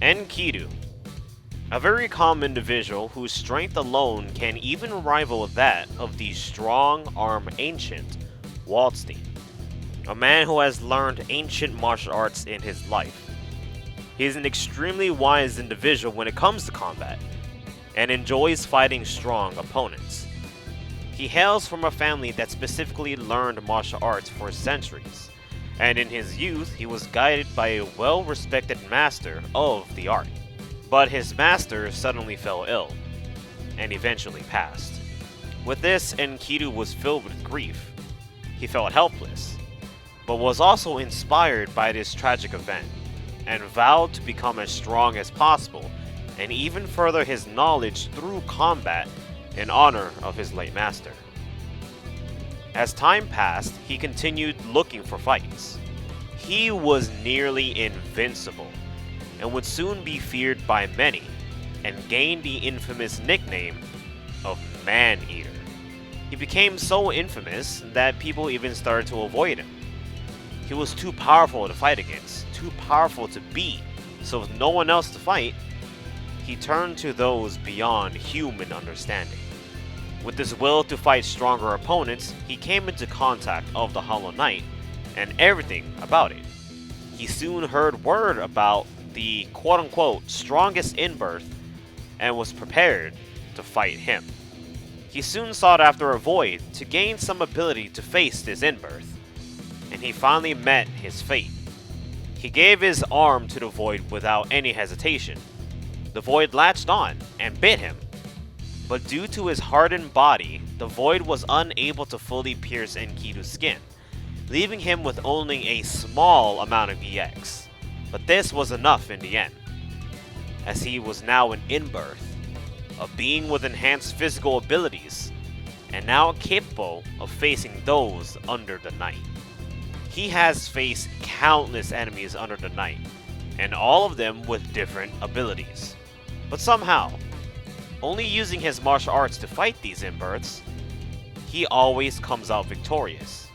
Enkidu, a very calm individual whose strength alone can even rival that of the strong-armed ancient Waldstein, a man who has learned ancient martial arts in his life. He is an extremely wise individual when it comes to combat, and enjoys fighting strong opponents. He hails from a family that specifically learned martial arts for centuries, and in his youth he was guided by a well-respected master of the art. But his master suddenly fell ill, and eventually passed. With this, Enkidu was filled with grief. He felt helpless, but was also inspired by this tragic event, and vowed to become as strong as possible, and even further his knowledge through combat in honor of his late master. As time passed, he continued looking for fights. He was nearly invincible, and would soon be feared by many, and gained the infamous nickname of Man-Eater. He became so infamous that people even started to avoid him. He was too powerful to fight against, too powerful to beat, so with no one else to fight, he turned to those beyond human understanding. With his will to fight stronger opponents, he came into contact of the Hollow Knight and everything about it. He soon heard word about the quote-unquote strongest in birth and was prepared to fight him. He soon sought after a void to gain some ability to face this in-birth, and he finally met his fate. He gave his arm to the void without any hesitation. The void latched on and bit him, but due to his hardened body, the void was unable to fully pierce Enkidu's skin, leaving him with only a small amount of EX. But this was enough in the end, as he was now an in-birth, a being with enhanced physical abilities, and now capable of facing those under the night. He has faced countless enemies under the night, and all of them with different abilities. But somehow, only using his martial arts to fight these in-births, he always comes out victorious.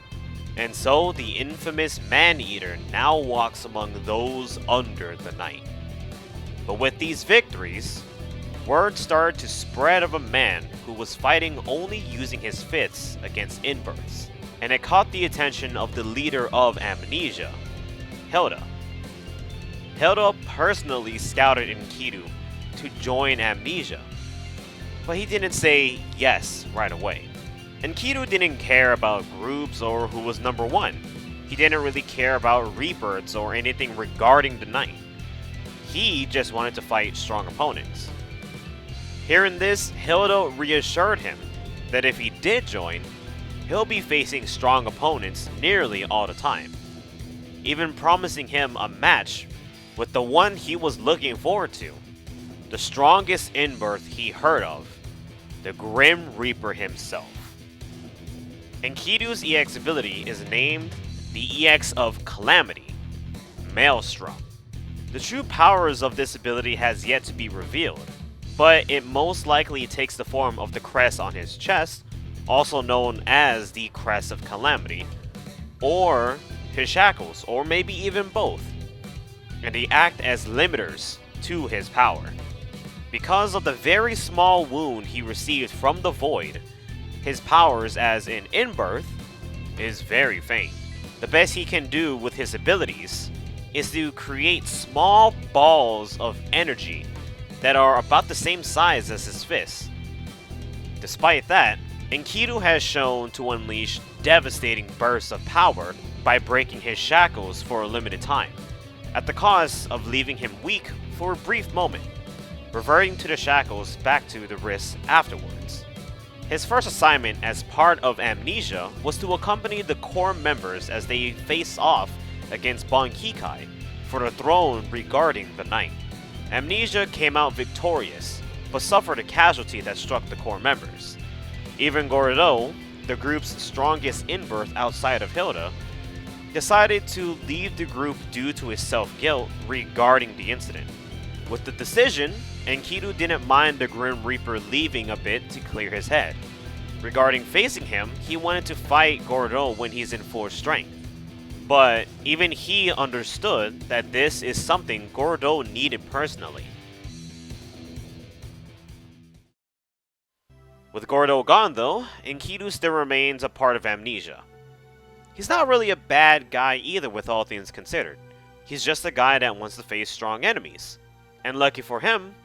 And so the infamous Man-Eater now walks among those under the night. But with these victories, word started to spread of a man who was fighting only using his fists against in-births, and it caught the attention of the leader of Amnesia, Hilda. Hilda personally scouted Enkidu to join Amnesia, but he didn't say yes right away. Enkidu didn't care about groups or who was number one. He didn't really care about rebirths or anything regarding the night. He just wanted to fight strong opponents. Hearing this, Hilda reassured him that if he did join, he'll be facing strong opponents nearly all the time, even promising him a match with the one he was looking forward to, the strongest in-birth he heard of, the Grim Reaper himself. Enkidu's EX ability is named the EX of Calamity, Maelstrom. The true powers of this ability has yet to be revealed, but it most likely takes the form of the crest on his chest, also known as the Crest of Calamity, or his shackles, or maybe even both, and they act as limiters to his power. Because of the very small wound he received from the void, his powers as an in-birth is very faint. The best he can do with his abilities is to create small balls of energy that are about the same size as his fists. Despite that, Enkidu has shown to unleash devastating bursts of power by breaking his shackles for a limited time, at the cost of leaving him weak for a brief moment, reverting to the shackles back to the wrists afterwards. His first assignment as part of Amnesia was to accompany the core members as they face off against Bonkikai for the throne regarding the night. Amnesia came out victorious, but suffered a casualty that struck the core members. Even Gordo, the group's strongest in-birth outside of Hilda, decided to leave the group due to his self-guilt regarding the incident. With the decision, Enkidu didn't mind the Grim Reaper leaving a bit to clear his head. Regarding facing him, he wanted to fight Gordo when he's in full strength. but even he understood that this is something Gordo needed personally. With Gordo gone though, Enkidu still remains a part of Amnesia. He's not really a bad guy either with all things considered. He's just a guy that wants to face strong enemies. And lucky for him,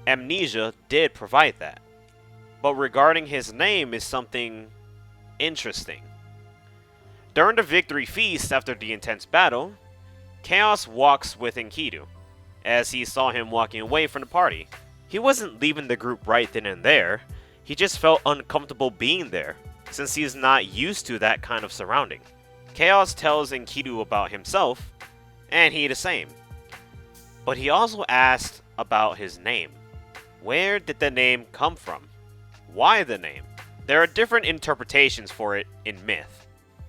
Amnesia did provide that. But regarding his name is something interesting. During the victory feast after the intense battle, Chaos walks with Enkidu, as he saw him walking away from the party. He wasn't leaving the group right then and there, he just felt uncomfortable being there, since he's not used to that kind of surrounding. Chaos tells Enkidu about himself, and he the same. But he also asked about his name. Where did the name come from? Why the name? There are different interpretations for it in myth.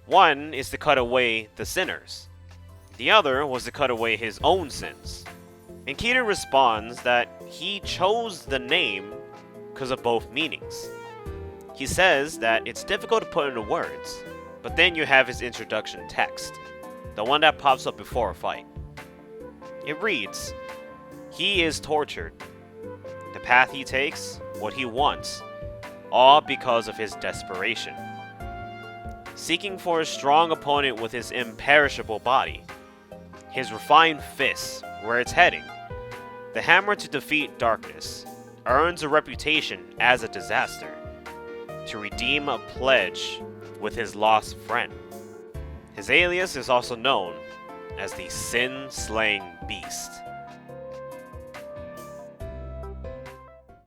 One is to cut away the sinners. The other was to cut away his own sins. Enkidu responds that he chose the name because of both meanings. He says that it's difficult to put into words, but then you have his introduction text, the one that pops up before a fight. It reads, "He is tortured. The path he takes, what he wants, all because of his desperation. Seeking for a strong opponent with his imperishable body, his refined fists, where it's heading, the hammer to defeat darkness, earns a reputation as a disaster, to redeem a pledge with his lost friend. His alias is also known as the Sin-Slaying Beast."